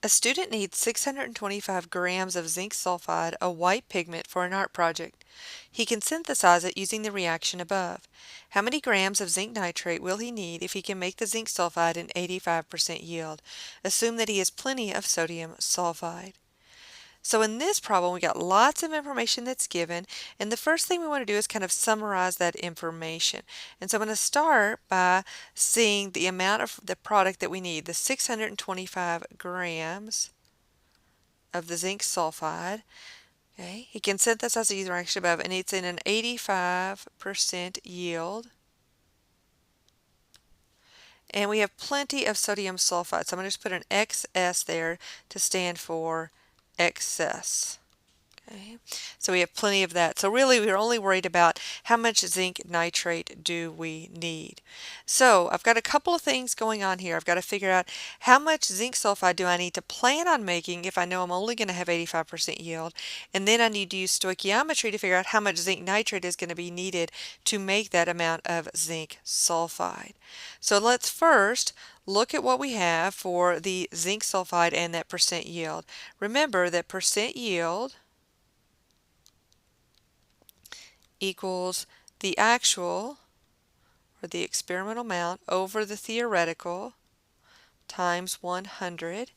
A student needs 625 grams of zinc sulfide, a white pigment, for an art project. He can synthesize it using the reaction above. How many grams of zinc nitrate will he need if he can make the zinc sulfide in 85% yield? Assume that he has plenty of sodium sulfide. So in this problem, we got lots of information that's given, and the first thing we want to do is kind of summarize that information. And so I'm going to start by seeing the amount of the product that we need, the 625 grams of the zinc sulfide. Okay, he can synthesize the reaction above, and it's in an 85% yield. And we have plenty of sodium sulfide, so I'm going to just put an XS there to stand for excess. Okay, so we have plenty of that. So really we're only worried about how much zinc nitrate do we need. So I've got a couple of things going on here. I've got to figure out how much zinc sulfide do I need to plan on making if I know I'm only going to have 85% yield. And then I need to use stoichiometry to figure out how much zinc nitrate is going to be needed to make that amount of zinc sulfide. So let's first look at what we have for the zinc sulfide and that percent yield. Remember that percent yield equals the actual, or the experimental amount, over the theoretical times 100.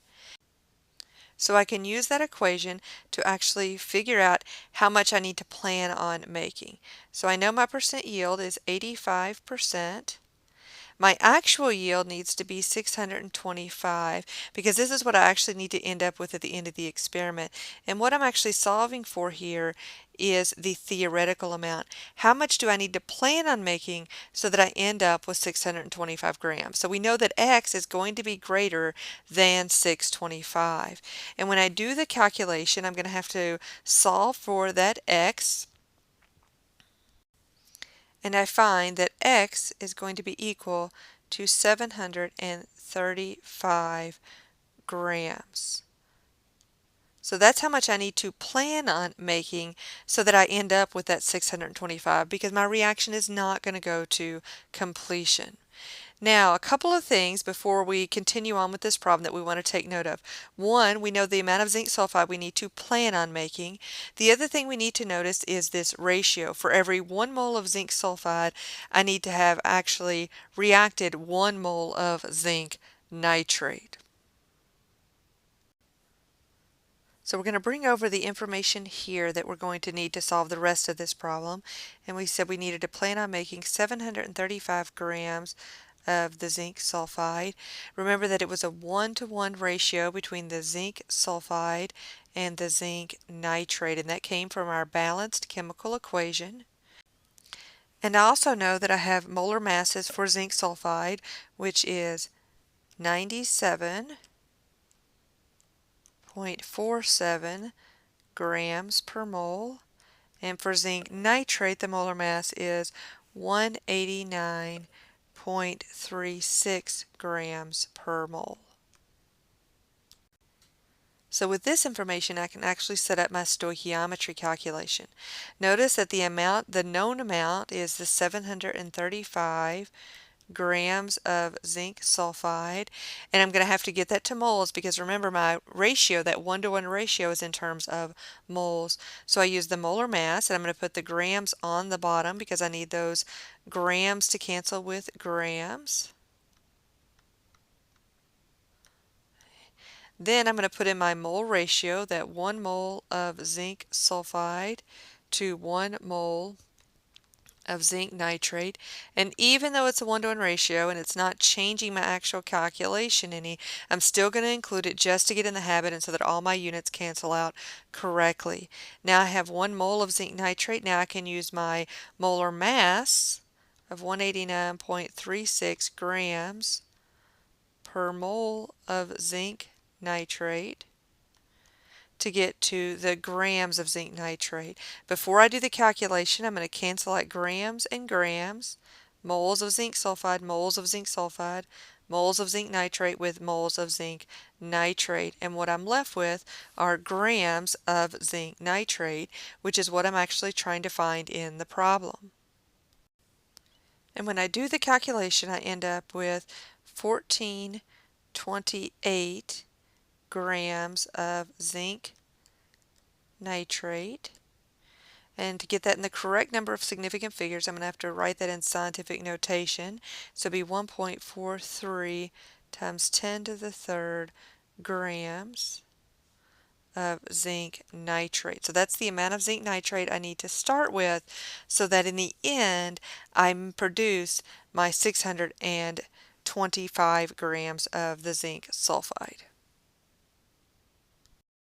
So I can use that equation to actually figure out how much I need to plan on making. So I know my percent yield is 85%. My actual yield needs to be 625 because this is what I actually need to end up with at the end of the experiment. And what I'm actually solving for here is the theoretical amount. How much do I need to plan on making so that I end up with 625 grams? So we know that X is going to be greater than 625. And when I do the calculation, I'm going to have to solve for that X. And I find that X is going to be equal to 735 grams. So that's how much I need to plan on making so that I end up with that 625, because my reaction is not going to go to completion. Now, a couple of things before we continue on with this problem that we want to take note of. One, we know the amount of zinc sulfide we need to plan on making. The other thing we need to notice is this ratio. For every 1 mole of zinc sulfide, I need to have actually reacted 1 mole of zinc nitrate. So we're going to bring over the information here that we're going to need to solve the rest of this problem. And we said we needed to plan on making 735 grams of the zinc sulfide. Remember that it was a 1-to-1 ratio between the zinc sulfide and the zinc nitrate, and that came from our balanced chemical equation. And I also know that I have molar masses for zinc sulfide, which is 97.47 grams per mole, and for zinc nitrate the molar mass is 189.36 grams per mole. So with this information, I can actually set up my stoichiometry calculation. Notice that the known amount is the 735 grams of zinc sulfide, and I'm going to have to get that to moles because remember my ratio, that 1-to-1 ratio, is in terms of moles. So I use the molar mass, and I'm going to put the grams on the bottom because I need those grams to cancel with grams. Then I'm going to put in my mole ratio, that 1 mole of zinc sulfide to 1 mole of zinc nitrate. And even though it's a 1-to-1 ratio and it's not changing my actual calculation any, I'm still going to include it just to get in the habit and so that all my units cancel out correctly. Now I have 1 mole of zinc nitrate. Now I can use my molar mass of 189.36 grams per mole of zinc nitrate to get to the grams of zinc nitrate. Before I do the calculation, I'm going to cancel out grams and grams, moles of zinc sulfide, moles of zinc sulfide, moles of zinc nitrate with moles of zinc nitrate. And what I'm left with are grams of zinc nitrate, which is what I'm actually trying to find in the problem. And when I do the calculation, I end up with 1428 grams of zinc nitrate. And to get that in the correct number of significant figures, I'm going to have to write that in scientific notation. So it'll be 1.43 times 10 to the third grams of zinc nitrate. So that's the amount of zinc nitrate I need to start with so that in the end I produce my 625 grams of the zinc sulfide.